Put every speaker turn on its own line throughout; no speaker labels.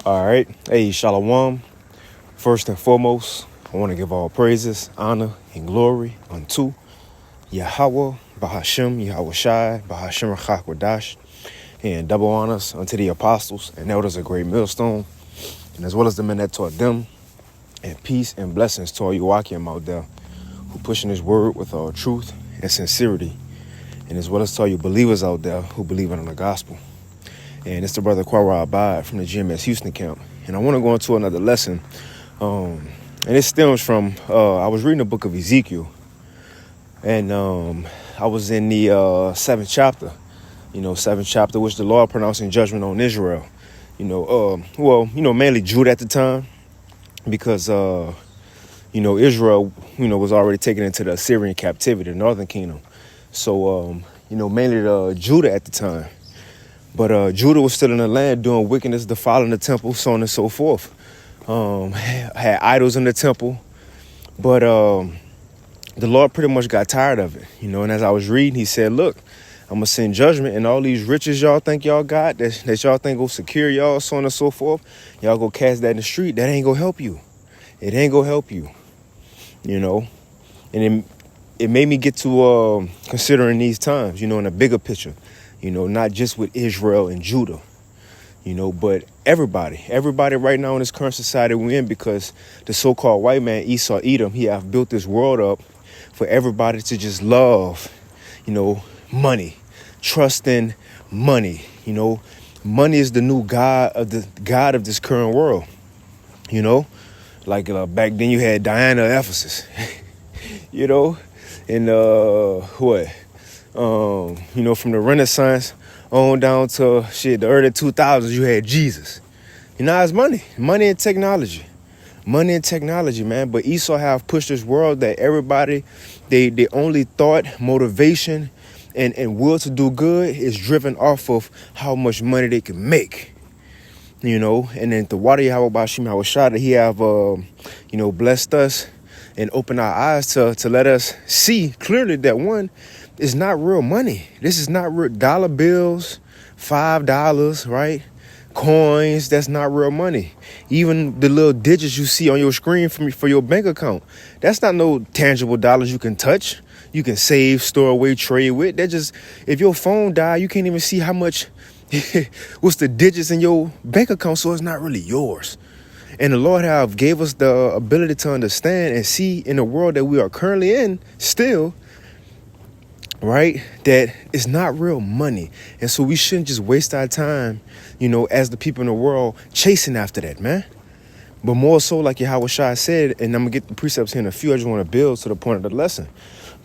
All right. Hey, Shalom. First and foremost, I want to give all praises, honor, and glory unto Yahweh, Bahashem, Yahweh Shai, Bahashem Rachak Wadash, and double honors unto the apostles and elders of Great Millstone, and as well as the men that taught them, and peace and blessings to all you Wakim out there who pushing his word with all truth and sincerity, and as well as to all you believers out there who believe in the gospel. And it's the brother Quara Abad from the GMS Houston camp. And I want to go into another lesson. And it stems from, I was reading the book of Ezekiel. And I was in the seventh chapter, which the Lord pronouncing judgment on Israel. Mainly Judah at the time. Because, Israel, was already taken into the Assyrian captivity, the northern kingdom. So, mainly the Judah at the time. But Judah was still in the land doing wickedness, defiling the temple, so on and so forth. Had idols in the temple. But the Lord pretty much got tired of it. And as I was reading, he said, look, I'm going to send judgment, and all these riches y'all think y'all got, that y'all think will secure y'all, so on and so forth, y'all go cast that in the street. That ain't going to help you. It ain't going to help you. And it made me get to considering these times, in a bigger picture. Not just with Israel and Judah, but everybody right now in this current society we're in, because the so-called white man, Esau Edom, he have built this world up for everybody to just love, money, trust in money. Money is the new god of this current world. Like back then you had Diana of Ephesus, and from the Renaissance on down to the early 2000s, you had Jesus. It's money and technology. Money and technology, man. But Esau have pushed this world that everybody, they only thought, motivation, and will to do good is driven off of how much money they can make. And then the water Yahweh Bashim Hawashada, he have, blessed us and opened our eyes to let us see clearly that one, it's not real money. This is not real dollar bills, $5, right? Coins, that's not real money. Even the little digits you see on your screen for your bank account, that's not no tangible dollars you can touch. You can save, store away, trade with. That just, if your phone die, you can't even see how much, what's the digits in your bank account, so it's not really yours. And the Lord have gave us the ability to understand and see in the world that we are currently in still, right, that it's not real money. And so we shouldn't just waste our time, as the people in the world chasing after that, man. But more so, like Yahweh Shai said, and I'm going to get the precepts here in a few, I just want to build to the point of the lesson.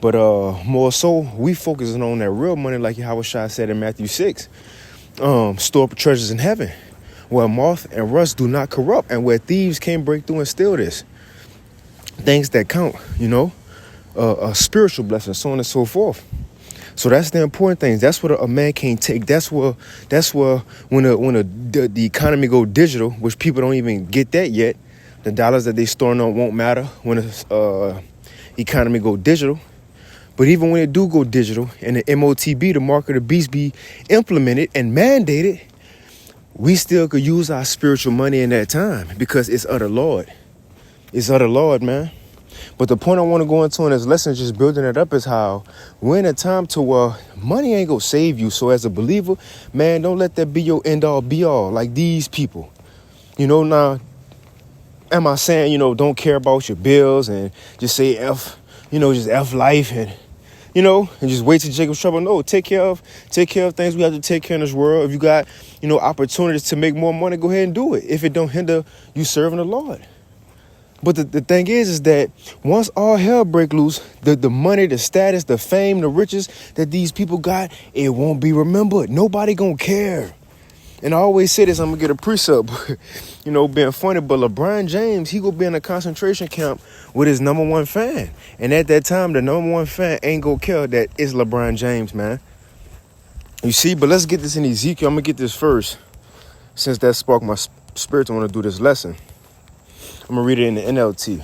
But more so, we focusing on that real money, like Yahweh Shai said in Matthew 6. Store up treasures in heaven, where moth and rust do not corrupt, and where thieves can't break through and steal this. Things that count, a spiritual blessing, so on and so forth. So that's the important things. That's what a man can't take. That's where when the economy go digital, which people don't even get that yet. The dollars that they storing on won't matter when the economy go digital. But even when it do go digital and the MOTB, the mark of the beast, be implemented and mandated, we still could use our spiritual money in that time because it's of the Lord. It's of the Lord, man. But the point I want to go into in this lesson, just building it up, is how we're in a time to where money ain't going to save you. So as a believer, man, don't let that be your end all be all like these people. Now, am I saying, don't care about your bills and just say just F life and just wait till Jacob's trouble? No, take care of things we have to take care in this world. If you got, opportunities to make more money, go ahead and do it. If it don't hinder you serving the Lord. But the thing is that once all hell break loose, the money, the status, the fame, the riches that these people got, it won't be remembered. Nobody gonna care. And I always say this, I'm gonna get a precept, being funny, but LeBron James, he gonna be in a concentration camp with his number one fan. And at that time, the number one fan ain't gonna care that it's LeBron James, man. You see, but let's get this in Ezekiel. I'm gonna get this first, since that sparked my spirit to want to do this lesson. I'm going to read it in the NLT.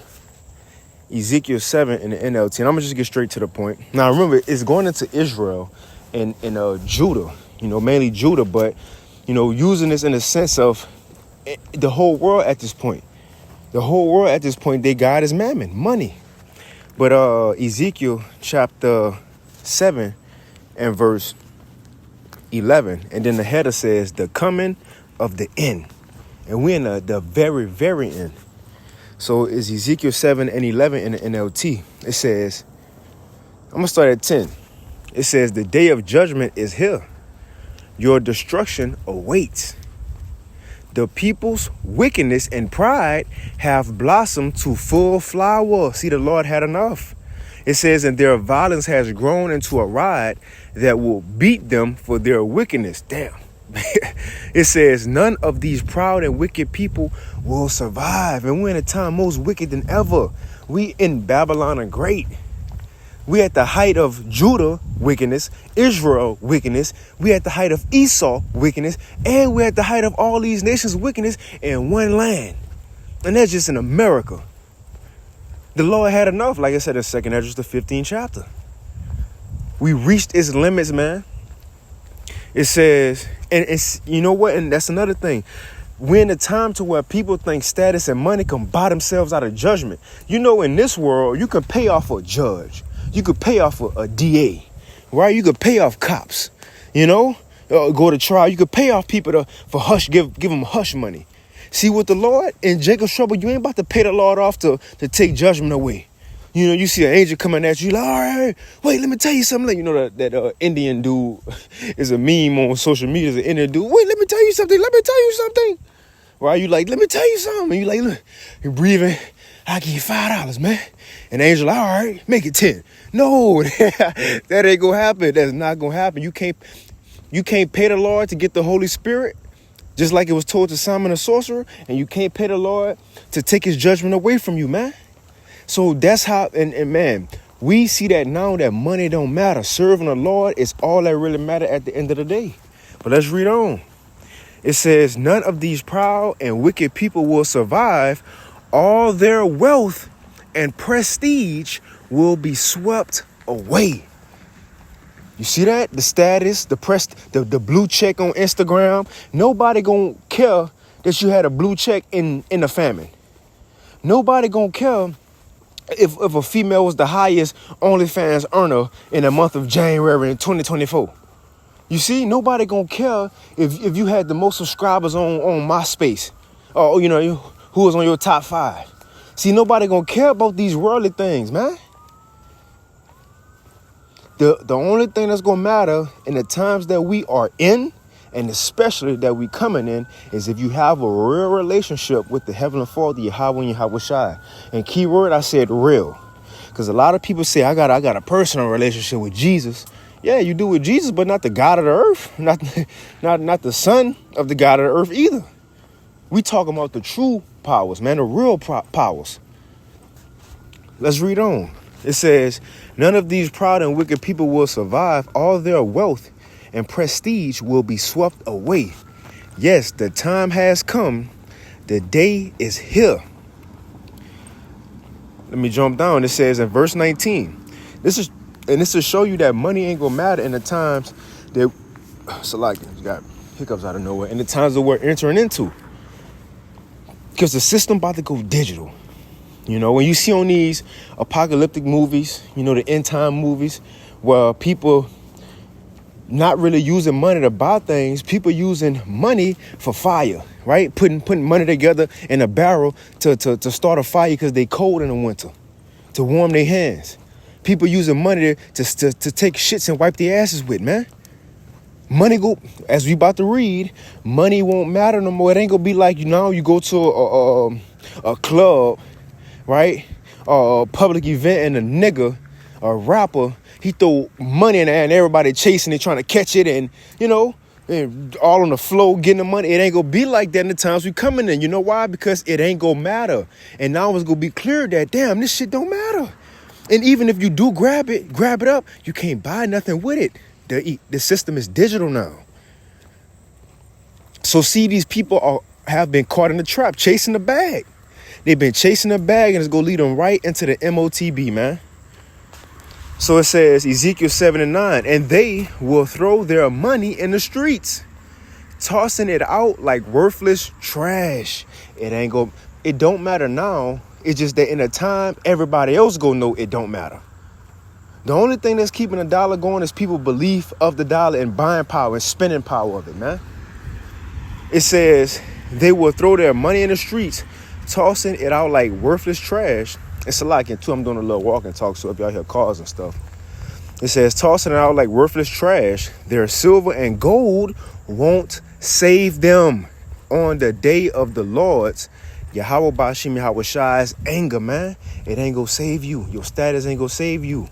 Ezekiel 7 in the NLT. And I'm going to just get straight to the point. Now, remember, it's going into Israel and Judah, mainly Judah. But, using this in the sense of the whole world at this point. The whole world at this point, their God is mammon, money. But Ezekiel chapter 7 and verse 11, and then the header says, the coming of the end. And we're in the very, very end. So it's Ezekiel 7 and 11 in the NLT. It says, I'm going to start at 10. It says, the day of judgment is here. Your destruction awaits. The people's wickedness and pride have blossomed to full flower. See, the Lord had enough. It says, and their violence has grown into a rod that will beat them for their wickedness. Damn. It says, none of these proud and wicked people will survive. And we're in a time most wicked than ever. We in Babylon are great. We at the height of Judah wickedness, Israel wickedness. We at the height of Esau wickedness. And we're at the height of all these nations' wickedness in one land. And that's just in America. The Lord had enough, like I said in 2nd Esdras, the 15th chapter. We reached its limits, man. It says, and it's, you know what? And that's another thing. We're in a time to where people think status and money can buy themselves out of judgment. You know, in this world, you can pay off a judge. You could pay off a DA, right? You could pay off cops, you know, go to trial. You could pay off people for hush, give them hush money. See, with the Lord, in Jacob's trouble, you ain't about to pay the Lord off to take judgment away. You know, you see an angel coming at you, like, all right, wait, let me tell you something. Like, you know, that Indian dude is a meme on social media, is an Indian dude. Wait, let me tell you something. Let me tell you something. Right? You like, let me tell you something. And you like, look, you're breathing. I'll give you $5, man. And the angel, all right, make it 10. No, that ain't gonna happen. That's not gonna happen. You can't pay the Lord to get the Holy Spirit, just like it was told to Simon the sorcerer, and you can't pay the Lord to take his judgment away from you, man. So that's how, and man, we see that now that money don't matter. Serving the Lord is all that really matter at the end of the day. But let's read on. It says, none of these proud and wicked people will survive. All their wealth and prestige will be swept away. You see that? The status, the blue check on Instagram. Nobody gonna care that you had a blue check in the famine. Nobody gonna care if a female was the highest OnlyFans earner in the month of January in 2024. You see, nobody gonna care if you had the most subscribers on MySpace, or you know who was on your top 5. See, nobody gonna care about these worldly things, man. The only thing that's gonna matter in the times that we are in, and especially that we coming in, is if you have a real relationship with the Heavenly Father, Yahweh and Yahweh Shai. And keyword, I said real, because a lot of people say I got a personal relationship with Jesus. Yeah, you do with Jesus, but not the God of the earth, not the Son of the God of the earth either. We talking about the true powers, man, the real powers. Let's read on. It says, none of these proud and wicked people will survive. All their wealth and prestige will be swept away. Yes, the time has come. The day is here. Let me jump down. It says in verse 19, this is to show you that money ain't gonna matter in the times that, so like, you got hiccups out of nowhere, in the times that we're entering into. Because the system about to go digital. You know, when you see on these apocalyptic movies, you know, the end time movies, where people not really using money to buy things, people using money for fire, right? Putting money together in a barrel to start a fire because they cold in the winter, to warm their hands. People using money to take shits and wipe their asses with, man. Money go, as we about to read, money won't matter no more. It ain't gonna be like, you know, you go to a club, right? A public event, and a nigga, a rapper, he throw money in there and everybody chasing it, trying to catch it, and, you know, and all on the floor getting the money. It ain't gonna be like that in the times we coming in. You know why? Because it ain't gonna matter. And now it's gonna be clear that, damn, this shit don't matter. And even if you do grab it up, you can't buy nothing with it. The system is digital now. So see, these people have been caught in the trap, chasing the bag. They've been chasing the bag, and it's going to lead them right into the MOTB, man. So it says, Ezekiel 7 and 9, and they will throw their money in the streets. tossing it out like worthless trash. It don't matter now. It's just that in a time, everybody else gonna know it don't matter. The only thing that's keeping the dollar going is people's belief of the dollar and buying power and spending power of it, man. It says they will throw their money in the streets, tossing it out like worthless trash. It's a lot, too. I'm doing a little walk and talk, so if y'all hear cars and stuff. It says, tossing it out like worthless trash. Their silver and gold won't save them on the day of the Lord's, Yahweh Bashim Yahweh Shai's anger, man. It ain't gonna save you. Your status ain't gonna save you.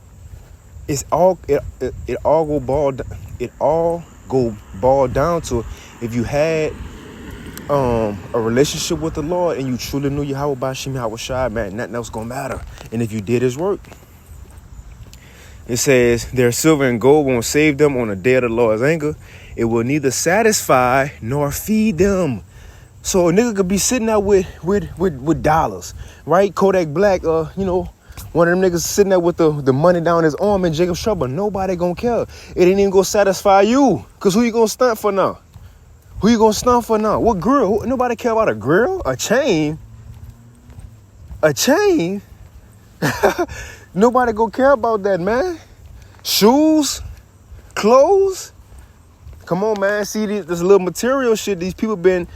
It all go ball down to if you had a relationship with the Lord and you truly knew Yahweh Bashim Yahweh Shai, man, nothing else gonna matter. And if you did his work. It says, their silver and gold won't save them on the day of the Lord's anger. It will neither satisfy nor feed them. So a nigga could be sitting there with dollars, right? Kodak Black, one of them niggas sitting there with the money down his arm in Jacob's trouble. Nobody gonna care. It ain't even gonna satisfy you. Cause who you gonna stunt for now? Who you gonna stunt for now? What grill? Nobody care about a grill? A chain? A chain? Nobody gonna care about that, man. Shoes? Clothes? Come on, man. See this little material shit. These people been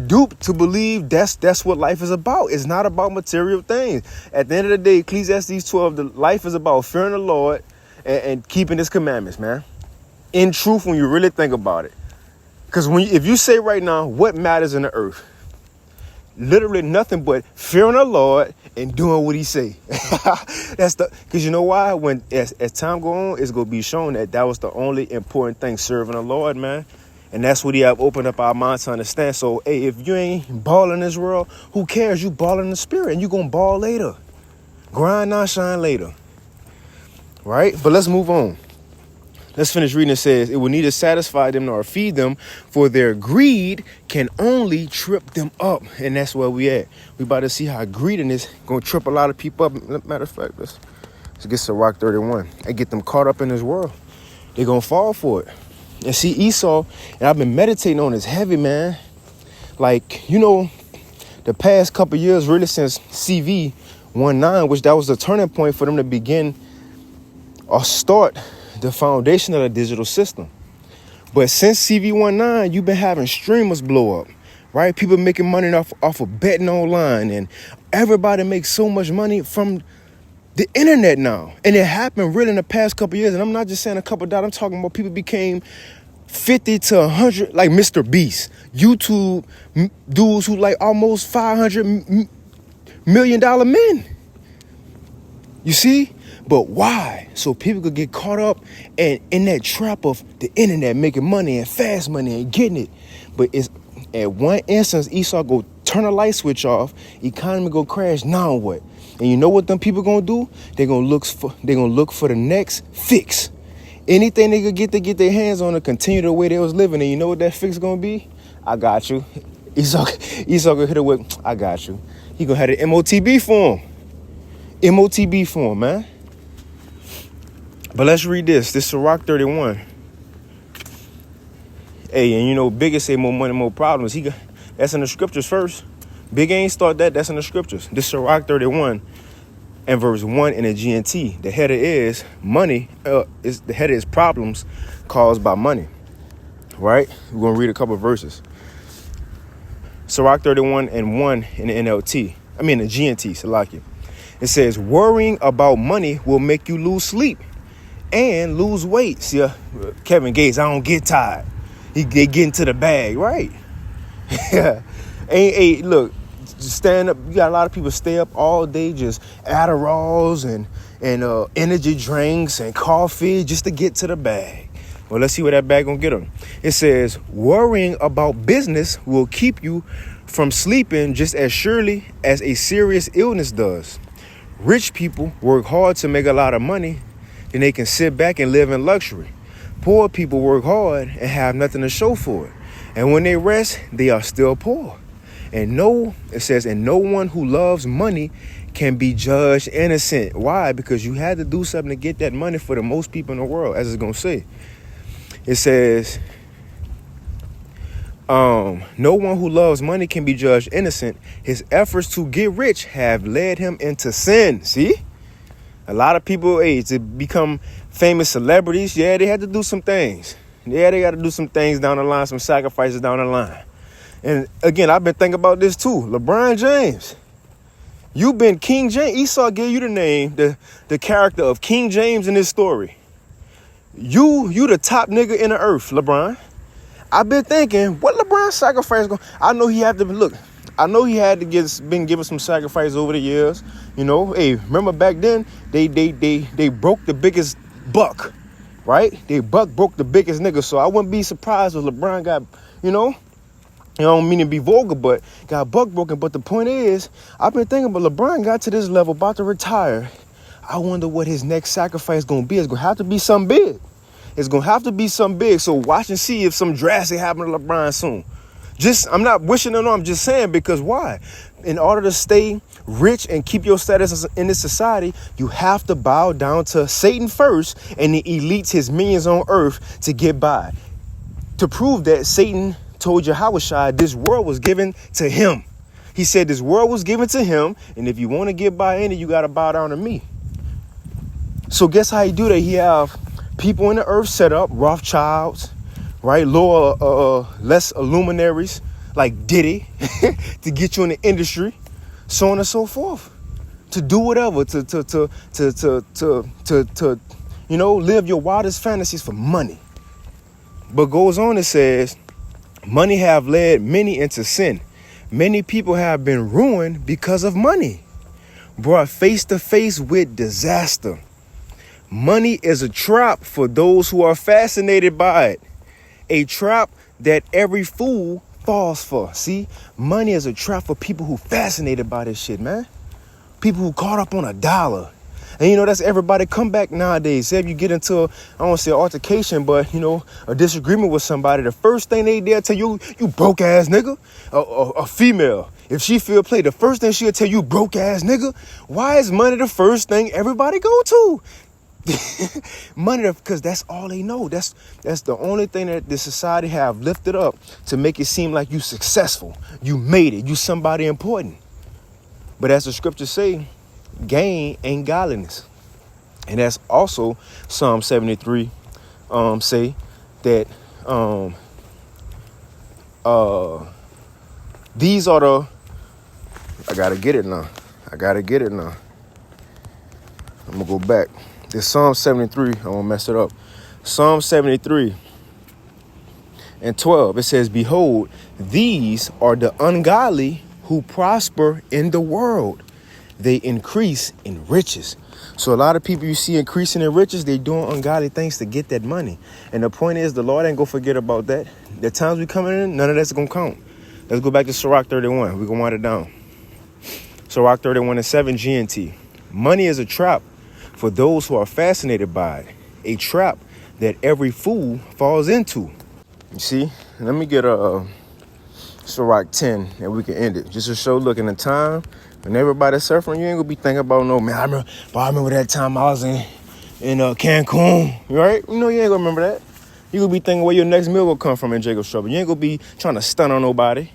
duped to believe that's what life is about. It's not about material things. At the end of the day, Ecclesiastes 12, the life is about fearing the Lord and keeping his commandments, man. In truth, when you really think about it. Because if you say right now, what matters in the earth? Literally nothing but fearing the Lord and doing what he say. Because you know why? When as time go on, it's gonna be shown that was the only important thing, serving the Lord, man. And that's what he have opened up our minds to understand. So, hey, if you ain't balling this world, who cares? You balling in the spirit, and you gonna ball later. Grind now, shine later. Right? But let's move on. Let's finish reading. It says, it will neither satisfy them nor feed them, for their greed can only trip them up. And that's where we at. We about to see how greediness gonna trip a lot of people up. Matter of fact, let's get Sirach 31 and get them caught up in this world. They're gonna fall for it. And see, Esau, and I've been meditating on this heavy, man. Like, the past couple of years, really since CV19, which that was the turning point for them to begin or start the foundation of the digital system. But since CV19, you've been having streamers blow up, right? People making money off of betting online, and everybody makes so much money from the internet now. And it happened really in the past couple of years. And I'm not just saying a couple of dollars. I'm talking about people became 50 to 100, like Mr. Beast. YouTube dudes who like almost $500 million men. You see? But why? So people could get caught up and in that trap of the internet, making money and fast money and getting it. But it's at one instance, Esau go turn a light switch off, economy go crash. Now what? And you know what them people gonna do? They're gonna look for the next fix. Anything they could get to get their hands on to continue the way they was living. And you know what that fix gonna be? I got you. Esau gonna hit it with, I got you. He gonna have the MOTB for him. MOTB for him, man. But let's read this. This is Sirach 31. Hey, and Big say more money, more problems. That's in the scriptures first. Big ain't start that. That's in the scriptures. This is Sirach 31 and verse 1 in the GNT. The header is money. The header is problems caused by money. Right? We're going to read a couple of verses. Sirach 31 and 1 in the NLT. I mean the GNT, Salakia. It says, worrying about money will make you lose sleep and lose weight. See, Kevin Gates, I don't get tired. They get into the bag, right? Yeah. Hey, look, stand up. You got a lot of people stay up all day, just Adderalls and energy drinks and coffee just to get to the bag. Well, let's see where that bag gonna get them. It says, worrying about business will keep you from sleeping just as surely as a serious illness does. Rich people work hard to make a lot of money, then they can sit back and live in luxury. Poor people work hard and have nothing to show for it. And when they rest, they are still poor. It says, no one who loves money can be judged innocent. Why? Because you had to do something to get that money for the most people in the world, as it's going to say. It says, No one who loves money can be judged innocent. His efforts to get rich have led him into sin. See? A lot of people, to become famous celebrities, yeah, they had to do some things. Yeah, they got to do some things down the line, some sacrifices down the line. And again, I've been thinking about this too. LeBron James, you've been King James. Esau gave you the name, the character of King James in this story. You the top nigga in the earth, LeBron. I've been thinking, what LeBron sacrifice going? I know he had to look. I know he had to been given some sacrifice over the years. You know, hey, remember back then they broke the biggest buck, right? They broke the biggest nigga. So I wouldn't be surprised if LeBron got, I don't mean to be vulgar, but got buck broken. But the point is, I've been thinking, but LeBron got to this level, about to retire. I wonder what his next sacrifice gonna be. It's gonna have to be something big. It's gonna have to be something big. So watch and see if some drastic happen to LeBron soon. I'm not wishing it on, I'm just saying, because why? In order to stay rich and keep your status in this society, you have to bow down to Satan first and the elites, his minions on earth, to get by. To prove that Satan told Yahushua this world was given to him. He said this world was given to him, and if you want to get by in it, you got to bow down to me. So guess how he do that? He have people in the earth set up, Rothschilds, right? Lower, less luminaries like Diddy to get you in the industry, so on and so forth, to do whatever, to live your wildest fantasies for money. But goes on, it says, money have led many into sin. Many people have been ruined because of money, brought face to face with disaster. Money is a trap for those who are fascinated by it. A trap that every fool falls for. See, money is a trap for people who fascinated by this shit, man. People who caught up on a dollar. And that's everybody come back nowadays. Say if you get into, I don't want to say altercation, but a disagreement with somebody, the first thing they dare tell you, you broke ass nigga. A female, if she feel play, the first thing she'll tell you, broke ass nigga. Why is money the first thing everybody go to? Money, because that's all they know. That's the only thing that the society have lifted up to make it seem like you successful, you made it, you somebody important. But as the scriptures say, gain ain't godliness. And that's also Psalm 73 say that these are the, I gotta get it now. I'm gonna go back. This Psalm 73, I won't mess it up. Psalm 73 and 12, it says, behold, these are the ungodly who prosper in the world. They increase in riches. So a lot of people you see increasing in riches, they doing ungodly things to get that money. And the point is, the Lord ain't gonna forget about that. The times we coming in, none of that's gonna count. Let's go back to Sirach 31. We're gonna wind it down. Sirach 31 and 7 GNT. Money is a trap for those who are fascinated by it, a trap that every fool falls into. You see, let me get a Sirach 10 and we can end it. Just to show, look, in the time when everybody's surfing, you ain't gonna be thinking about, no, man, I remember that time I was in Cancun, right? You ain't gonna remember that. You gonna be thinking where your next meal will come from in Jacob's Trouble. You ain't gonna be trying to stun on nobody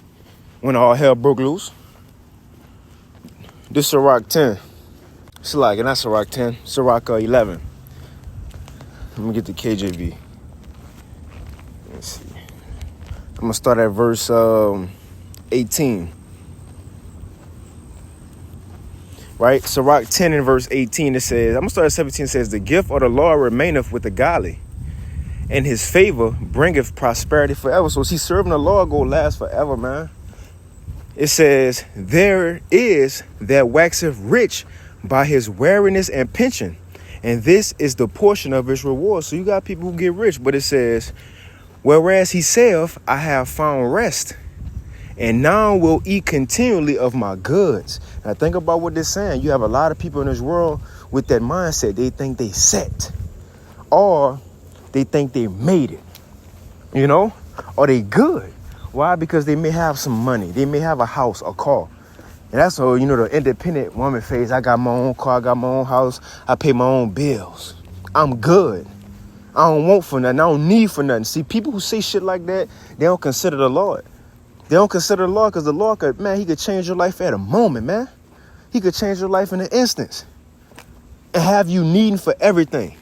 when all hell broke loose. This Sirach 10. Not Sirach 10, Sirach 11. Let me get the KJV. Let's see. I'm going to start at verse 18. Right? Sirach 10 and verse 18, it says, I'm going to start at 17, it says, the gift of the Lord remaineth with the godly, and his favor bringeth prosperity forever. So see, serving the Lord go last forever, man. It says, there is that waxeth rich by his wariness and pension, and this is the portion of his reward. So you got people who get rich, but it says, whereas he saith, I have found rest, and now will eat continually of my goods. Now think about what they're saying. You have a lot of people in this world with that mindset. They think they set, or they think they made it, or they good. Why? Because they may have some money. They may have a house, a car. And that's all, the independent woman phase. I got my own car, I got my own house, I pay my own bills. I'm good. I don't want for nothing. I don't need for nothing. See, people who say shit like that, they don't consider the Lord. They don't consider the Lord because the Lord could, man, he could change your life at a moment, man. He could change your life in an instant and have you needing for everything.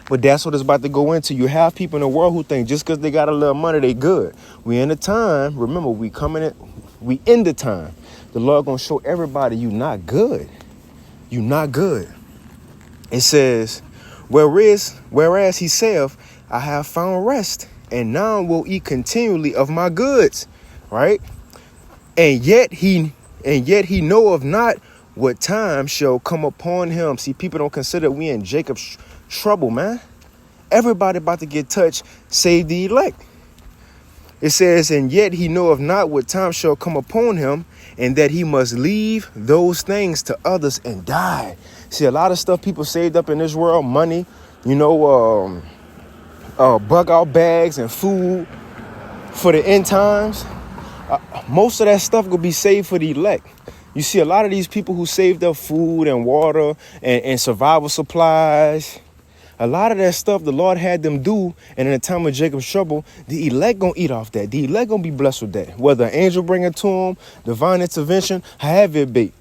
But that's what it's about to go into. You have people in the world who think just because they got a little money, they good. We in the time, remember, we in the time. The Lord gonna show everybody you not good. You not good. It says, whereas he saith, I have found rest, and now will eat continually of my goods. Right? And yet he knoweth not what time shall come upon him. See, people don't consider we in Jacob's trouble, man. Everybody about to get touched, save the elect. It says, and yet he knoweth not what time shall come upon him, and that he must leave those things to others and die. See, a lot of stuff people saved up in this world, money, bug out bags and food for the end times. Most of that stuff gonna be saved for the elect. You see a lot of these people who saved up food and water and survival supplies. A lot of that stuff the Lord had them do, and in the time of Jacob's trouble, the elect gonna eat off that. The elect gonna be blessed with that. Whether an angel bring it to them, divine intervention, however it be,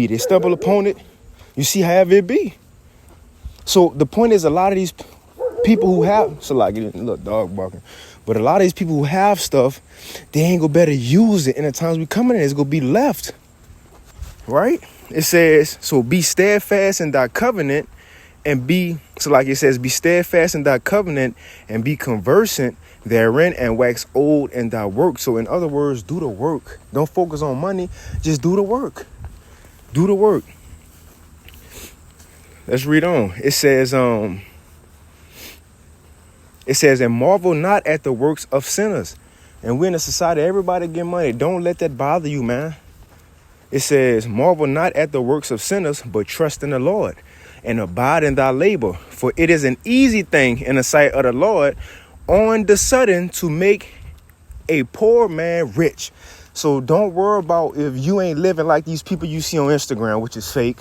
they stumble upon it. You see, however it be. So the point is, a lot of these people who have, so like, look, dog barking. But a lot of these people who have stuff, they ain't gonna better use it in the times we coming in. It's gonna be left. Right? It says, so be steadfast in thy covenant and be steadfast in thy covenant and be conversant therein and wax old in thy work. So in other words, do the work. Don't focus on money. Just do the work. Do the work. Let's read on. It says, and marvel not at the works of sinners. And we're in a society, everybody get money. Don't let that bother you, man. It says, marvel not at the works of sinners, but trust in the Lord and abide in thy labor. For it is an easy thing in the sight of the Lord on the sudden to make a poor man rich. So don't worry about if you ain't living like these people you see on Instagram, which is fake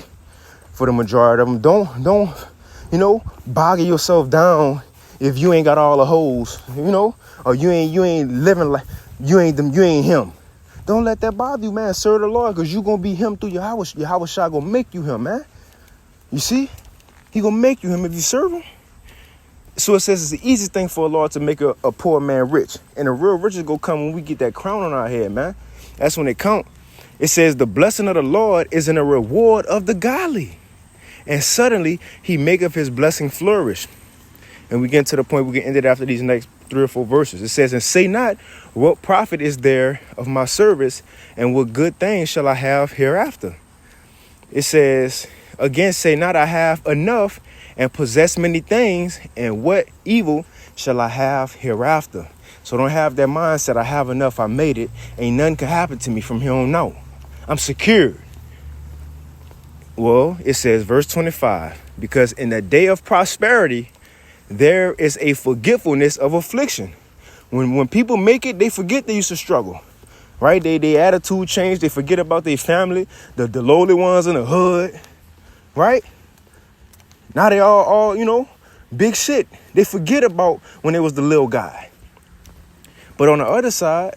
for the majority of them. Don't bog yourself down if you ain't got all the hoes, or you ain't living like you ain't him. Don't let that bother you, man. Serve the Lord, because you gonna be him through your house. Your house shall gonna make you him, man. You see? He gonna make you him if you serve him. So it says it's the easiest thing for a Lord to make a poor man rich. And the real riches gonna come when we get that crown on our head, man. That's when it count. It says the blessing of the Lord is in a reward of the godly. And suddenly he maketh his blessing flourish. And we get to the point we can end it after these next 3 or 4 verses. It says, and say not, what profit is there of my service, and what good things shall I have hereafter? It says, again, say not, I have enough and possess many things, and what evil shall I have hereafter? So don't have that mindset, I have enough, I made it, ain't nothing can happen to me from here on out. I'm secured. Well, it says, verse 25, because in the day of prosperity, there is a forgetfulness of affliction. When people make it, they forget they used to struggle, right? They attitude change. They forget about their family, the lowly ones in the hood, right? Now they all big shit. They forget about when they was the little guy. But on the other side,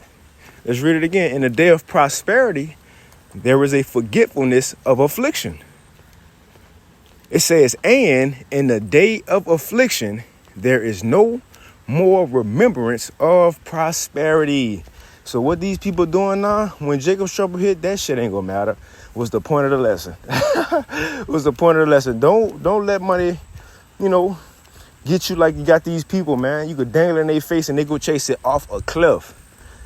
let's read it again. In the day of prosperity, there is a forgetfulness of affliction. It says, and in the day of affliction, there is no more remembrance of prosperity. So what these people doing now, when Jacob's trouble hit, that shit ain't gonna matter. Was the point of the lesson. Was the point of the lesson. Don't let money, get you like you got these people, man. You could dangle in their face and they go chase it off a cliff.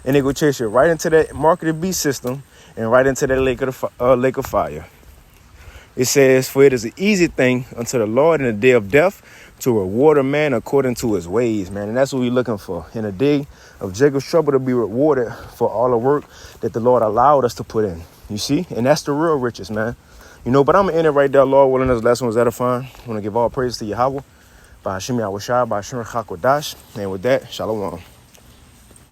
And they go chase it right into that marketed beast system and right into that lake of fire. It says, for it is an easy thing unto the Lord in the day of death to reward a man according to his ways, man. And that's what we're looking for. In the day of Jacob's trouble, to be rewarded for all the work that the Lord allowed us to put in. You see? And that's the real riches, man. But I'm going to end it right there. Lord willing, this lesson was edifying. I want to give all praise to Yahweh. By Hashem Yahushua, by Hashem Chakodash. And with that, shalom.